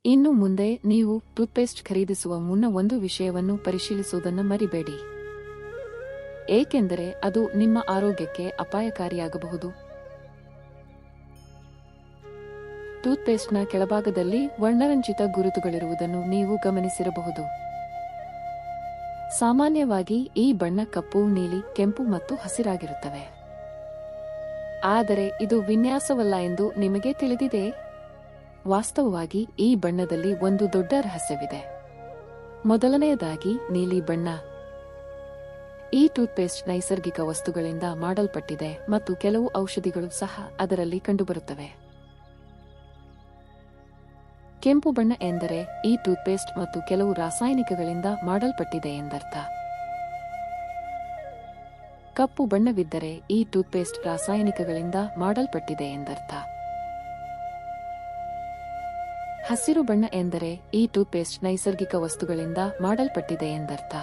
ಇನ್ನು ಮುಂದೆ ನೀವು ಟೂತ್ಪೇಸ್ಟ್ ಖರೀದಿಸುವ ಮುನ್ನ ಒಂದು ವಿಷಯವನ್ನು ಪರಿಶೀಲಿಸುವುದನ್ನು ಮರಿಬೇಡಿ, ಏಕೆಂದರೆ ಅದು ನಿಮ್ಮ ಆರೋಗ್ಯಕ್ಕೆ ಅಪಾಯಕಾರಿಯಾಗಬಹುದು. ಟೂತ್ಪೇಸ್ಟ್ನ ಕೆಳಭಾಗದಲ್ಲಿ ವರ್ಣರಂಜಿತ ಗುರುತುಗಳಿರುವುದನ್ನು ನೀವು ಗಮನಿಸಿರಬಹುದು. ಸಾಮಾನ್ಯವಾಗಿ ಈ ಬಣ್ಣ ಕಪ್ಪು, ನೀಲಿ, ಕೆಂಪು ಮತ್ತು ಹಸಿರಾಗಿರುತ್ತವೆ. ಆದರೆ ಇದು ವಿನ್ಯಾಸವಲ್ಲ ಎಂದು ನಿಮಗೆ ತಿಳಿದಿದೆ. ವಾಸ್ತವವಾಗಿ ಈ ಬಣ್ಣದಲ್ಲಿ ಒಂದು ದೊಡ್ಡ ರಹಸ್ಯವಿದೆ. ಮೊದಲನೆಯದಾಗಿ ನೀಲಿ ಬಣ್ಣ. ಈ ಟೂತ್ಪೇಸ್ಟ್ ನೈಸರ್ಗಿಕ ವಸ್ತುಗಳಿಂದ ಮಾಡಲ್ಪಟ್ಟಿದೆ ಮತ್ತು ಕೆಲವು ಔಷಧಿಗಳು ಸಹ ಅದರಲ್ಲಿ ಕಂಡುಬರುತ್ತವೆ. ಕೆಂಪು ಬಣ್ಣ ಎಂದರೆ ಈ ಟೂತ್ಪೇಸ್ಟ್ ಮತ್ತು ಕೆಲವು ರಾಸಾಯನಿಕಗಳಿಂದ ಮಾಡಲ್ಪಟ್ಟಿದೆ ಎಂದರ್ಥ. ಕಪ್ಪು ಬಣ್ಣವಿದ್ದರೆ ಈ ಟೂತ್ಪೇಸ್ಟ್ ರಾಸಾಯನಿಕಗಳಿಂದ ಮಾಡಲ್ಪಟ್ಟಿದೆ ಎಂದರ್ಥ. ಹಸಿರು ಬಣ್ಣ ಎಂದರೆ ಈ ಟೂತ್ಪೇಸ್ಟ್ ನೈಸರ್ಗಿಕ ವಸ್ತುಗಳಿಂದ ಮಾಡಲ್ಪಟ್ಟಿದೆ ಎಂದರ್ಥ.